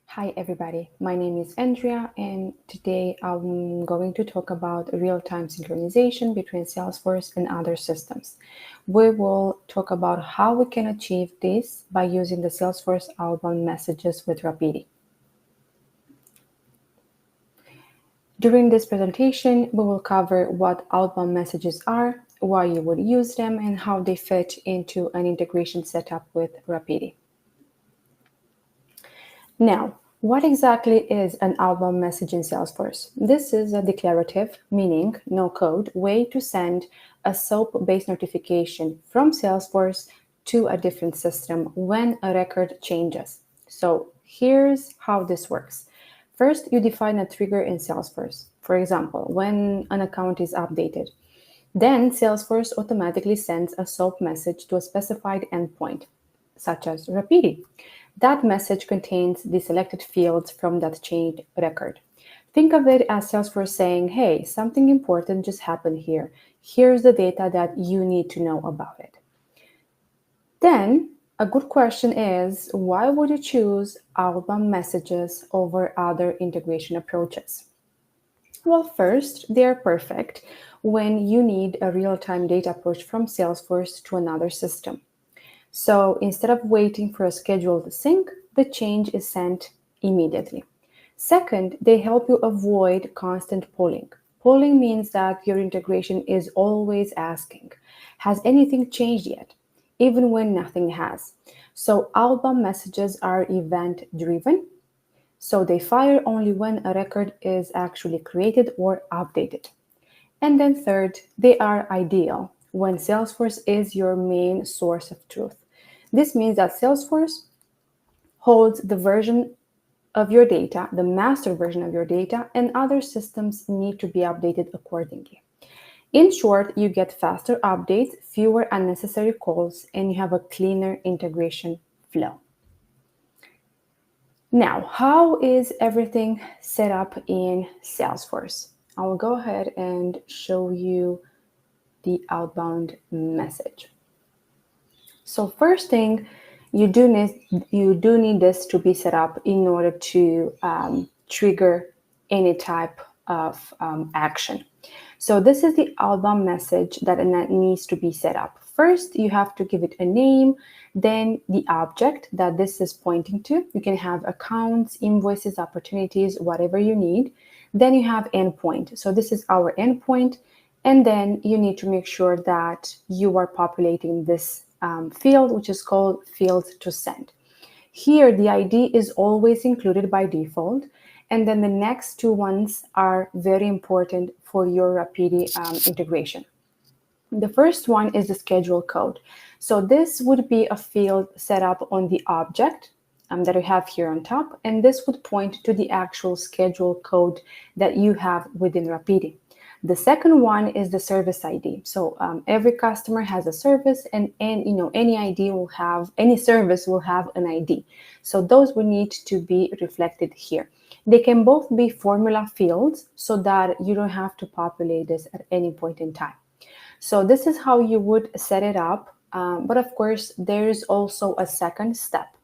Hi everybody, my name is Andrea and today I'm going to talk about real-time synchronization between Salesforce and other systems. We will talk about how we can achieve this by using the Salesforce Outbound Messages with Rapidi. During this presentation, we will cover what outbound messages are, why you would use them, and how they fit into an integration setup with Rapidi. Now, what exactly is an outbound message in Salesforce? This is a declarative, meaning no code, way to send a SOAP-based notification from Salesforce to a different system when a record changes. So here's how this works. First, you define a trigger in Salesforce. For example, when an account is updated. Then Salesforce automatically sends a SOAP message to a specified endpoint, such as Rapidi. That message contains the selected fields from that changed record. Think of it as Salesforce saying, hey, something important just happened here. Here's the data that you need to know about it. Then, a good question is, why would you choose outbound messages over other integration approaches? Well, first, they're perfect when you need a real-time data push from Salesforce to another system. So instead of waiting for a scheduled sync, the change is sent immediately. Second, they help you avoid constant polling. Polling means that your integration is always asking, has anything changed yet? Even when nothing has. So outbound messages are event-driven. So they fire only when a record is actually created or updated. And then third, they are ideal when Salesforce is your main source of truth. This means that Salesforce holds the version of your data, the master version of your data, and other systems need to be updated accordingly. In short, you get faster updates, fewer unnecessary calls, and you have a cleaner integration flow. Now, how is everything set up in Salesforce? I will go ahead and show you the outbound message. So first thing, you do need this to be set up in order to trigger any type of action. So this is the outbound message that needs to be set up. First, you have to give it a name, then the object that this is pointing to. You can have accounts, invoices, opportunities, whatever you need. Then you have endpoint. So this is our endpoint. And then you need to make sure that you are populating this field, which is called field to send. Here, the ID is always included by default. And then the next two ones are very important for your Rapidi integration. The first one is the schedule code. So this would be a field set up on the object that we have here on top. And this would point to the actual schedule code that you have within Rapidi. The second one is the service ID. So every customer has a service, and any ID will have, any service will have an ID. So those will need to be reflected here. They can both be formula fields so that you don't have to populate this at any point in time. So this is how you would set it up. But of course, there is also a second step.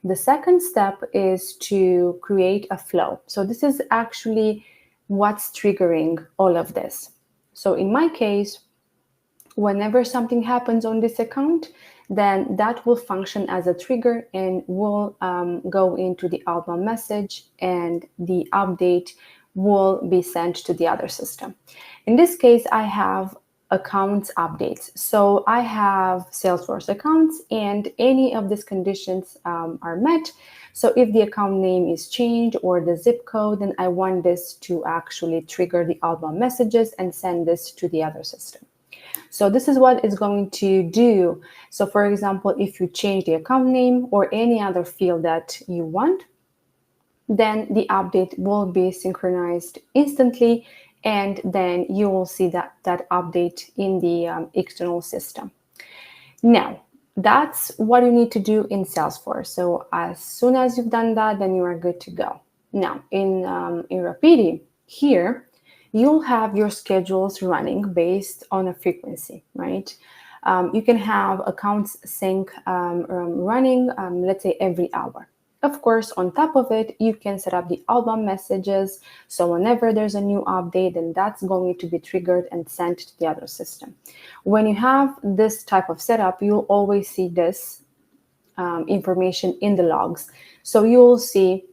The second step is to create a flow. So this is actually what's triggering all of this. So in my case, whenever something happens on this account, then that will function as a trigger and will go into the outbound message, and the update will be sent to the other system. In this case, I have accounts updates. So I have Salesforce accounts, and any of these conditions are met. So if the account name is changed or the zip code, then I want this to actually trigger the outbound messages and send this to the other system. So this is what it's going to do. So for example, if you change the account name or any other field that you want, then the update will be synchronized instantly, and then you will see that update in the external system. Now, that's what you need to do in Salesforce. So as soon as you've done that, then you are good to go. Now, in Rapidi, here, you'll have your schedules running based on a frequency, right? You can have accounts sync running, let's say every hour. Of course, on top of it, you can set up the outbound messages. So whenever there's a new update, then that's going to be triggered and sent to the other system. When you have this type of setup, you'll always see this information in the logs. So you'll see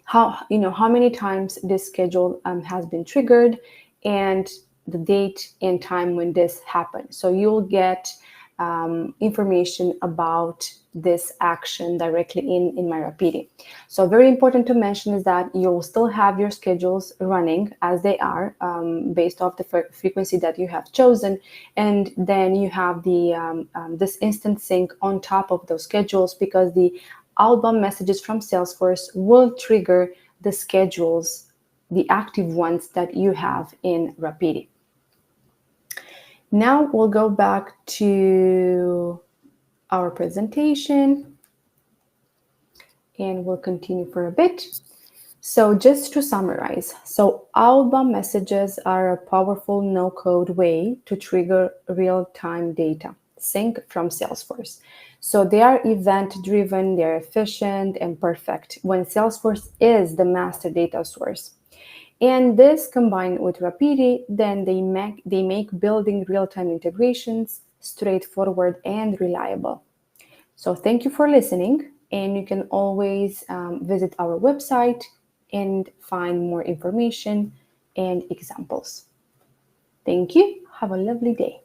how many times this schedule has been triggered and the date and time when this happened. So you'll get information about this action directly in my Rapidi. So very important to mention is that you'll still have your schedules running as they are based off the frequency that you have chosen, and then you have the this instant sync on top of those schedules, because the outbound messages from Salesforce will trigger the schedules, the active ones that you have in Rapidi. Now we'll go back to our presentation and we'll continue for a bit. So just to summarize, so outbound messages are a powerful no-code way to trigger real-time data sync from Salesforce. So they are event-driven, they're efficient and perfect when Salesforce is the master data source. And this combined with Rapidi, then they make building real-time integrations straightforward and reliable. So thank you for listening, and you can always visit our website and find more information and examples. Thank you. Have a lovely day.